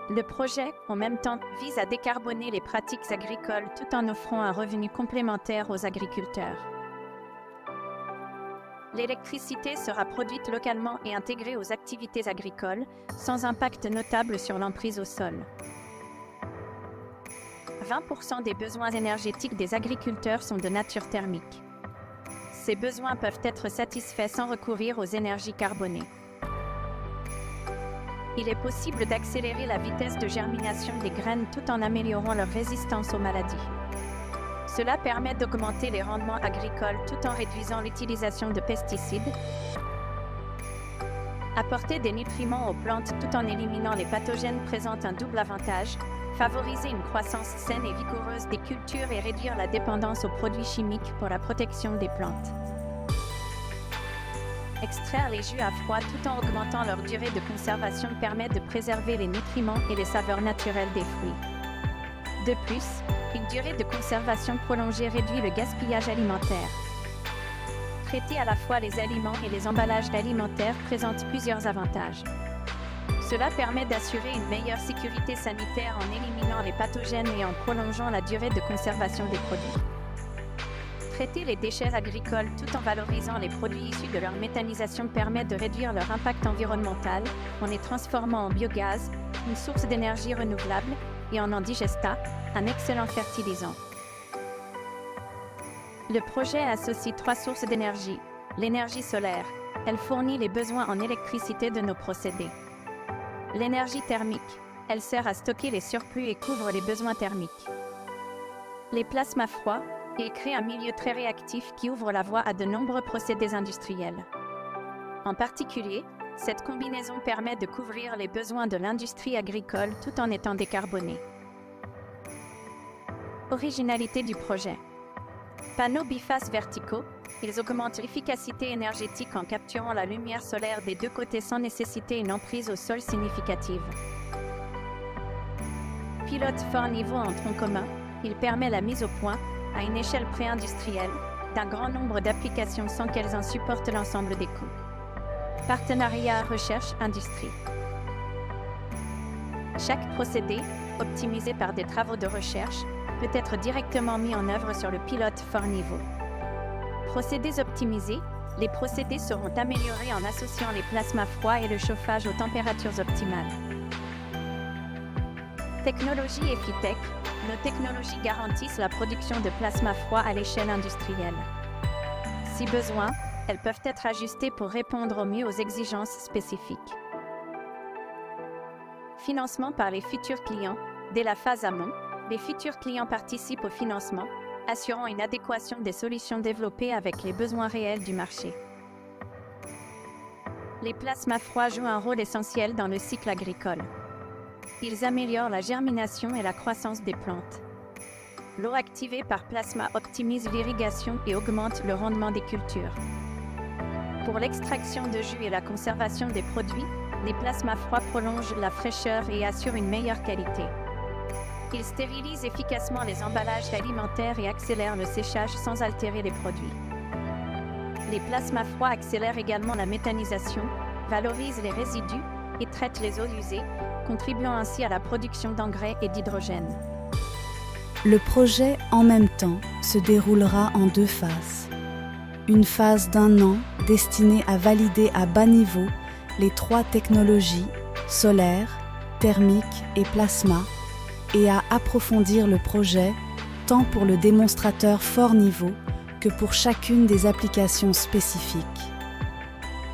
Le projet, en même temps, vise à décarboner les pratiques agricoles tout en offrant un revenu complémentaire aux agriculteurs. L'électricité sera produite localement et intégrée aux activités agricoles, sans impact notable sur l'emprise au sol. 20% des besoins énergétiques des agriculteurs sont de nature thermique. Ces besoins peuvent être satisfaits sans recourir aux énergies carbonées. Il est possible d'accélérer la vitesse de germination des graines tout en améliorant leur résistance aux maladies. Cela permet d'augmenter les rendements agricoles tout en réduisant l'utilisation de pesticides, apporter des nutriments aux plantes tout en éliminant les pathogènes présente un double avantage, favoriser une croissance saine et vigoureuse des cultures et réduire la dépendance aux produits chimiques pour la protection des plantes. Extraire les jus à froid tout en augmentant leur durée de conservation permet de préserver les nutriments et les saveurs naturelles des fruits. De plus, une durée de conservation prolongée réduit le gaspillage alimentaire. Traiter à la fois les aliments et les emballages alimentaires présente plusieurs avantages. Cela permet d'assurer une meilleure sécurité sanitaire en éliminant les pathogènes et en prolongeant la durée de conservation des produits. Traiter les déchets agricoles tout en valorisant les produits issus de leur méthanisation permet de réduire leur impact environnemental en les transformant en biogaz, une source d'énergie renouvelable, et en digestat, un excellent fertilisant. Le projet associe 3 sources d'énergie. L'énergie solaire, elle fournit les besoins en électricité de nos procédés. L'énergie thermique, elle sert à stocker les surplus et couvre les besoins thermiques. Les plasmas froids, il crée un milieu très réactif qui ouvre la voie à de nombreux procédés industriels. En particulier, cette combinaison permet de couvrir les besoins de l'industrie agricole tout en étant décarbonée. Originalité du projet. Panneaux bifaces verticaux, ils augmentent l'efficacité énergétique en capturant la lumière solaire des deux côtés sans nécessiter une emprise au sol significative. Pilote fort niveau en tronc commun, il permet la mise au point, à une échelle pré-industrielle, d'un grand nombre d'applications sans qu'elles en supportent l'ensemble des coûts. Partenariat recherche-industrie. Chaque procédé, optimisé par des travaux de recherche, peut être directement mis en œuvre sur le pilote fort niveau. Procédés optimisés, les procédés seront améliorés en associant les plasmas froids et le chauffage aux températures optimales. Technologie Effitech, nos technologies garantissent la production de plasma froid à l'échelle industrielle. Si besoin, elles peuvent être ajustées pour répondre au mieux aux exigences spécifiques. Financement par les futurs clients. Dès la phase amont, les futurs clients participent au financement, assurant une adéquation des solutions développées avec les besoins réels du marché. Les plasmas froids jouent un rôle essentiel dans le cycle agricole. Ils améliorent la germination et la croissance des plantes. L'eau activée par plasma optimise l'irrigation et augmente le rendement des cultures. Pour l'extraction de jus et la conservation des produits, les plasmas froids prolongent la fraîcheur et assurent une meilleure qualité. Ils stérilisent efficacement les emballages alimentaires et accélèrent le séchage sans altérer les produits. Les plasmas froids accélèrent également la méthanisation, valorisent les résidus et traitent les eaux usées, contribuant ainsi à la production d'engrais et d'hydrogène. Le projet En même temps se déroulera en 2 phases. Une phase d'1 an destinée à valider à bas niveau les 3 technologies solaire, thermique et plasma et à approfondir le projet tant pour le démonstrateur fort niveau que pour chacune des applications spécifiques.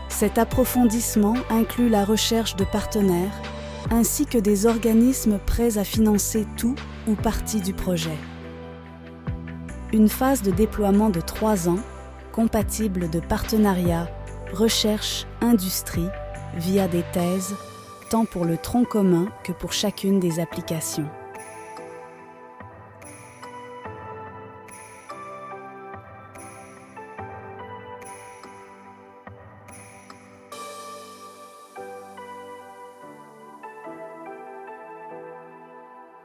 Cet approfondissement inclut la recherche de partenaires ainsi que des organismes prêts à financer tout ou partie du projet. Une phase de déploiement de 3 ans, compatible de partenariat, recherche, industrie, via des thèses, tant pour le tronc commun que pour chacune des applications.